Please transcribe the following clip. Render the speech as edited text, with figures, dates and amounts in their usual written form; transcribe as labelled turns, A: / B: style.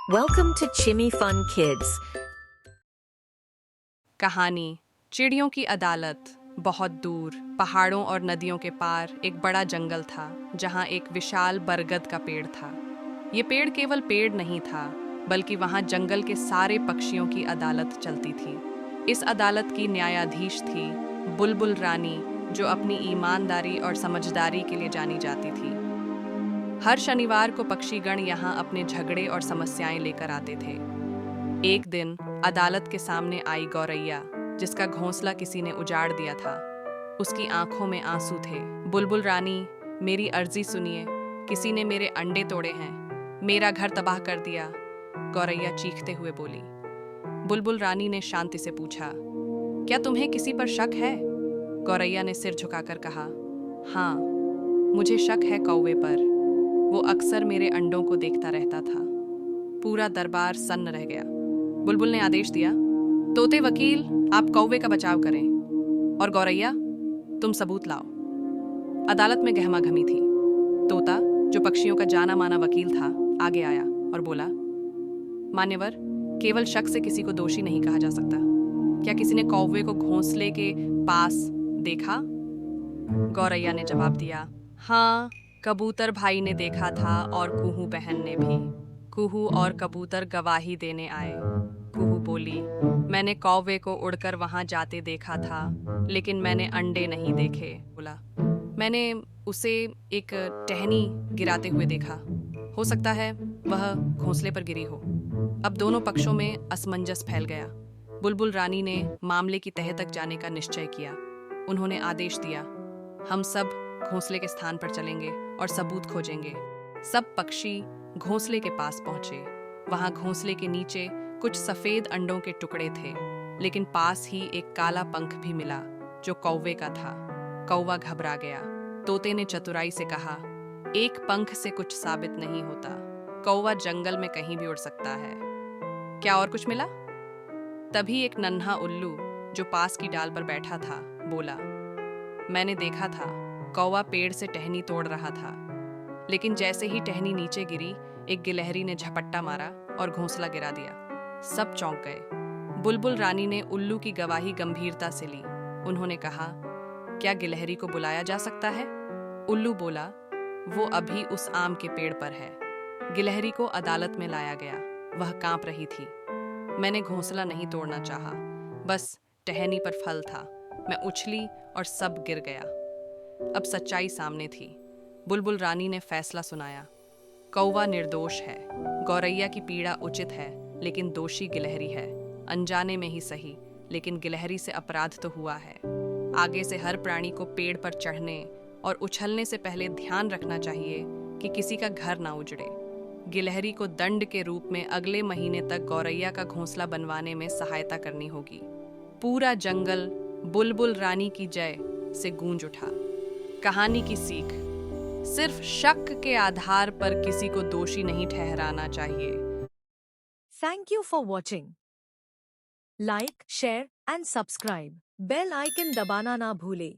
A: Welcome to Chimmy Fun Kids.
B: कहानी चिड़ियों की अदालत। बहुत दूर पहाड़ों और नदियों के पार एक बड़ा जंगल था जहाँ एक विशाल बरगद का पेड़ था। ये पेड़ केवल पेड़ नहीं था, बल्कि वहाँ जंगल के सारे पक्षियों की अदालत चलती थी। इस अदालत की न्यायाधीश थी बुलबुल रानी, जो अपनी ईमानदारी और समझदारी के लिए जानी जाती थी। हर शनिवार को पक्षीगण यहाँ अपने झगड़े और समस्याएं लेकर आते थे। एक दिन अदालत के सामने आई गौरैया, जिसका घोंसला किसी ने उजाड़ दिया था। उसकी आंखों में आंसू थे। बुलबुल रानी, मेरी अर्जी सुनिए। किसी ने मेरे अंडे तोड़े हैं, मेरा घर तबाह कर दिया, गौरैया चीखते हुए बोली। बुलबुल रानी ने शांति से पूछा, क्या तुम्हें किसी पर शक है? गौरैया ने सिर झुकाकर कहा, हाँ, मुझे शक है कौवे पर। वो अक्सर मेरे अंडों को देखता रहता था। पूरा दरबार सन्न रह गया। बुलबुल ने आदेश दिया, तोते वकील, आप कौवे का बचाव करें, और गौरैया, तुम सबूत लाओ। अदालत में गहमागहमी थी। तोता, जो पक्षियों का जाना माना वकील था, आगे आया और बोला, मान्यवर, केवल शक से किसी को दोषी नहीं कहा जा सकता। क्या किसी ने कौवे को घोंसले के पास देखा? गौरैया ने जवाब दिया, हाँ, कबूतर भाई ने देखा था और कुहू बहन ने भी। कुहू और कबूतर गवाही देने आए। कुहू बोली, मैंने कौवे को उड़कर वहां जाते देखा था, लेकिन मैंने अंडे नहीं देखे। बोला, मैंने उसे एक टहनी गिराते हुए देखा। हो सकता है वह घोंसले पर गिरी हो। अब दोनों पक्षों में असमंजस फैल गया। बुलबुल रानी ने मामले की तह तक जाने का निश्चय किया। उन्होंने आदेश दिया, हम सब घोंसले के स्थान पर चलेंगे और सबूत खोजेंगे। सब पक्षी घोंसले के पास पहुंचे। वहां घोंसले के नीचे कुछ सफेद अंडों के टुकड़े थे, लेकिन पास ही एक काला पंख भी मिला जो कौवे का था। कौवा घबरा गया। तोते ने चतुराई से कहा, एक पंख से कुछ साबित नहीं होता। कौवा जंगल में कहीं भी उड़ सकता है। क्या और कुछ मिला? तभी एक नन्हा उल्लू, जो पास की डाल पर बैठा था, बोला, मैंने देखा था, कौवा पेड़ से टहनी तोड़ रहा था, लेकिन जैसे ही टहनी नीचे गिरी, एक गिलहरी ने झपट्टा मारा और घोंसला गिरा दिया। सब चौंक गए। बुलबुल रानी ने उल्लू की गवाही गंभीरता से ली। उन्होंने कहा, क्या गिलहरी को बुलाया जा सकता है? उल्लू बोला, वो अभी उस आम के पेड़ पर है। गिलहरी को अदालत में लाया गया। वह कांप रही थी। मैंने घोंसला नहीं तोड़ना चाहा, बस टहनी पर फल था। मैं उछली और सब गिर गया। अब सच्चाई सामने थी। बुलबुल रानी ने फैसला सुनाया, कौवा निर्दोष है। गौरैया की पीड़ा उचित है, लेकिन दोषी गिलहरी है। अनजाने में ही सही, लेकिन गिलहरी से अपराध तो हुआ है। आगे से हर प्राणी को पेड़ पर चढ़ने और उछलने से पहले ध्यान रखना चाहिए कि किसी का घर ना उजड़े। गिलहरी को दंड के रूप में अगले महीने तक गौरैया का घोंसला बनवाने में सहायता करनी होगी। पूरा जंगल बुलबुल रानी की जय से गूंज उठा। कहानी की सीख, सिर्फ शक के आधार पर किसी को दोषी नहीं ठहराना चाहिए।
C: Thank you for watching. Like, share and subscribe. Bell icon दबाना ना भूले।